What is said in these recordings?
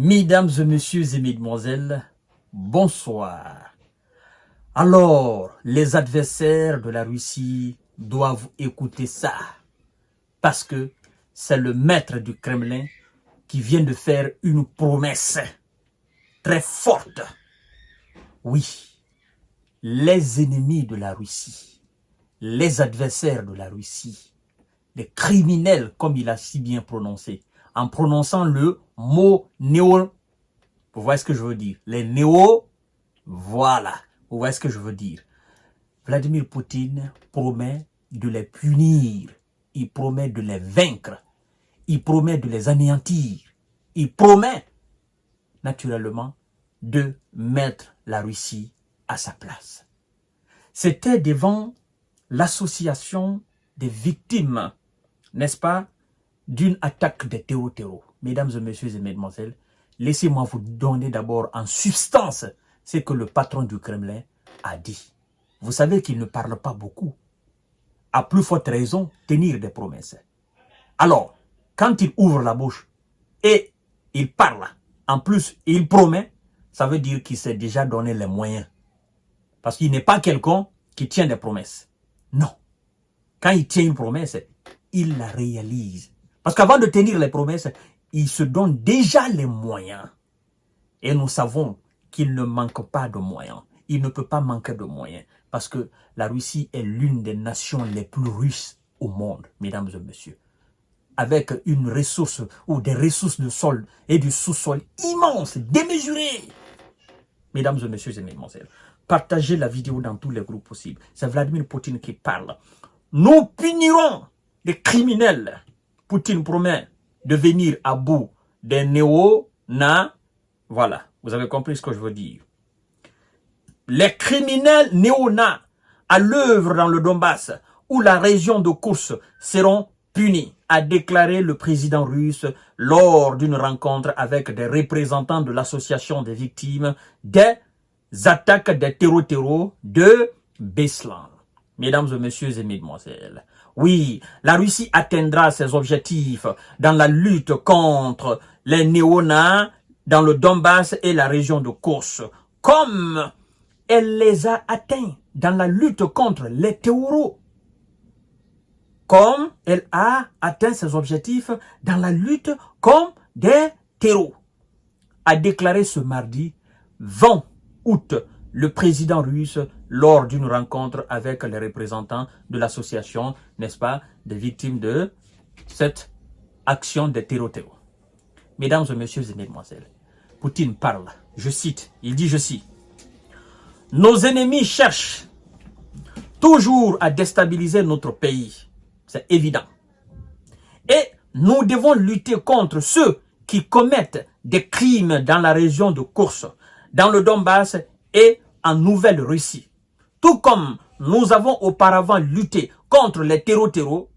Mesdames et messieurs et mesdemoiselles, bonsoir. Alors, les adversaires de la Russie doivent écouter ça, parce que c'est le maître du Kremlin qui vient de faire une promesse très forte. Oui, les ennemis de la Russie, les adversaires de la Russie, les criminels, comme il a si bien prononcé, en prononçant le mot néo. Vous voyez ce que je veux dire? Les néo, voilà. Vous voyez ce que je veux dire? Vladimir Poutine promet de les punir. Il promet de les vaincre. Il promet de les anéantir. Il promet, naturellement, de mettre la Russie à sa place. C'était devant l'association des victimes, n'est-ce pas, d'une attaque des terreaux. Mesdames et messieurs et mesdemoiselles, laissez-moi vous donner d'abord en substance ce que le patron du Kremlin a dit. Vous savez qu'il ne parle pas beaucoup. À plus forte raison, tenir des promesses. Alors, quand il ouvre la bouche et il parle, en plus il promet, ça veut dire qu'il s'est déjà donné les moyens. Parce qu'il n'est pas quelqu'un qui tient des promesses. Non. Quand il tient une promesse, il la réalise. Parce qu'avant de tenir les promesses, il se donne déjà les moyens. Et nous savons qu'il ne manque pas de moyens. Il ne peut pas manquer de moyens. Parce que la Russie est l'une des nations les plus riches au monde, mesdames et messieurs. Avec une ressource ou des ressources de sol et du sous-sol immenses, démesurées. Mesdames et messieurs et mesdemoiselles, partagez la vidéo dans tous les groupes possibles. C'est Vladimir Poutine qui parle. Nous punirons les criminels. Poutine promet de venir à bout des néo-na. Voilà, vous avez compris ce que je veux dire. Les criminels néo-na à l'œuvre dans le Donbass ou la région de Kursk seront punis, a déclaré le président russe lors d'une rencontre avec des représentants de l'association des victimes des attaques des terreaux de Beslan. Mesdames et messieurs et mesdemoiselles, oui, la Russie atteindra ses objectifs dans la lutte contre les néo-nazis dans le Donbass et la région de Kursk, comme elle les a atteints dans la lutte contre les terreaux, comme elle a atteint ses objectifs dans la lutte contre des terreaux, a déclaré ce mardi 20 août le président russe lors d'une rencontre avec les représentants de l'association, n'est-ce pas, des victimes de cette action des terreaux. Mesdames et messieurs et mesdemoiselles, Poutine parle, je cite, il dit, je cite, « Nos ennemis cherchent toujours à déstabiliser notre pays, c'est évident. Et nous devons lutter contre ceux qui commettent des crimes dans la région de Kursk, dans le Donbass et en Nouvelle-Russie. Tout comme nous avons auparavant lutté contre les terreaux,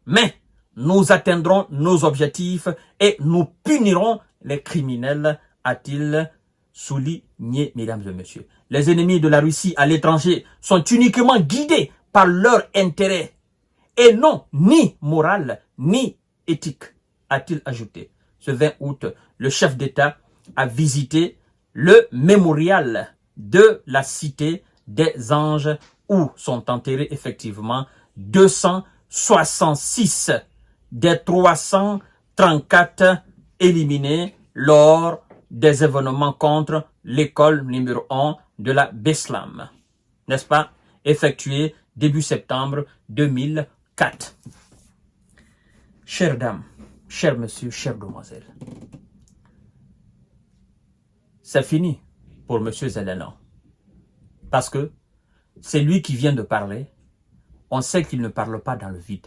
mais nous atteindrons nos objectifs et nous punirons les criminels, a-t-il souligné, mesdames et messieurs. Les ennemis de la Russie à l'étranger sont uniquement guidés par leur intérêt et non ni moral ni éthique, a-t-il ajouté. Ce 20 août, le chef d'État a visité le mémorial de la cité des anges où sont enterrés effectivement 266 des 334 éliminés lors des événements contre l'école numéro 1 de la Beslan, n'est-ce pas, effectué début septembre 2004. Chères dames, chers messieurs, chères demoiselles, c'est fini pour M. Zelensky. Parce que c'est lui qui vient de parler. On sait qu'il ne parle pas dans le vide.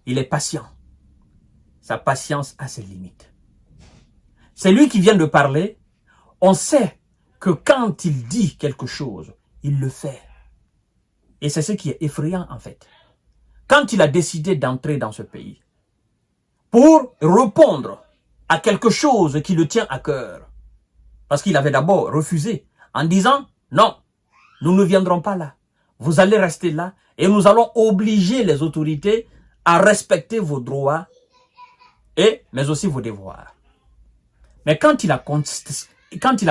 Il est patient. Sa patience a ses limites. C'est lui qui vient de parler. On sait que quand il dit quelque chose, il le fait. Et c'est ce qui est effrayant en fait. Quand il a décidé d'entrer dans ce pays, pour répondre à quelque chose qui le tient à cœur, parce qu'il avait d'abord refusé en disant « Non, nous ne viendrons pas là. Vous allez rester là et nous allons obliger les autorités à respecter vos droits mais aussi vos devoirs. » Mais quand il a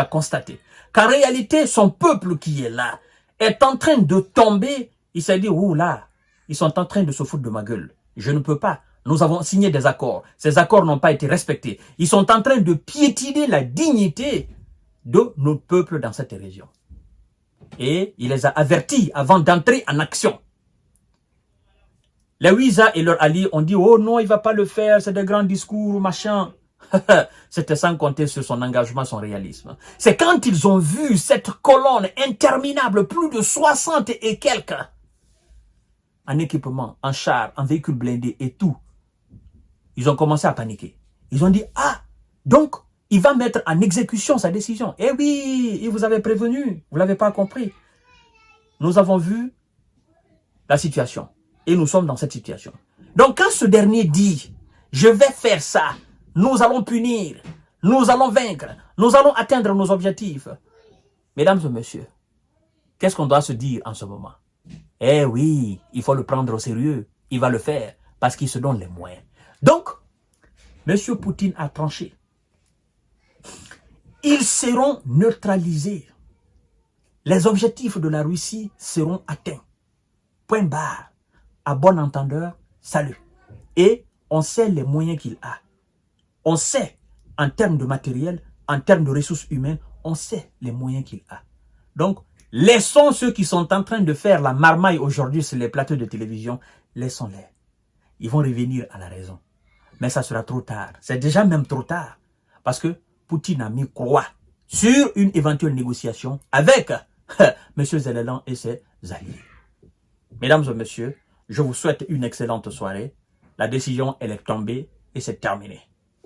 constaté qu'en réalité, son peuple qui est là est en train de tomber, il s'est dit, ouh là, ils sont en train de se foutre de ma gueule. Je ne peux pas. Nous avons signé des accords. Ces accords n'ont pas été respectés. Ils sont en train de piétiner la dignité de notre peuple dans cette région. Et il les a avertis avant d'entrer en action. Les Wiza et leurs alliés ont dit, oh non, il ne va pas le faire, c'est des grands discours, machin. C'était sans compter sur son engagement, son réalisme. C'est quand ils ont vu cette colonne interminable, plus de 60 et quelques, en équipement, en char, en véhicule blindé et tout, ils ont commencé à paniquer. Ils ont dit, ah, donc, il va mettre en exécution sa décision. Eh oui, il vous avait prévenu, vous ne l'avez pas compris. Nous avons vu la situation et nous sommes dans cette situation. Donc, quand ce dernier dit, je vais faire ça, nous allons punir, nous allons vaincre, nous allons atteindre nos objectifs. Mesdames et messieurs, qu'est-ce qu'on doit se dire en ce moment? Eh oui, il faut le prendre au sérieux, il va le faire parce qu'il se donne les moyens. Donc, M. Poutine a tranché. Ils seront neutralisés. Les objectifs de la Russie seront atteints. Point barre. À bon entendeur, salut. Et on sait les moyens qu'il a. On sait, en termes de matériel, en termes de ressources humaines, on sait les moyens qu'il a. Donc, laissons ceux qui sont en train de faire la marmaille aujourd'hui sur les plateaux de télévision, laissons-les. Ils vont revenir à la raison. Mais ça sera trop tard. C'est déjà même trop tard. Parce que Poutine a mis croix sur une éventuelle négociation avec M. Zelensky et ses alliés. Mesdames et messieurs, je vous souhaite une excellente soirée. La décision, elle est tombée et c'est terminé.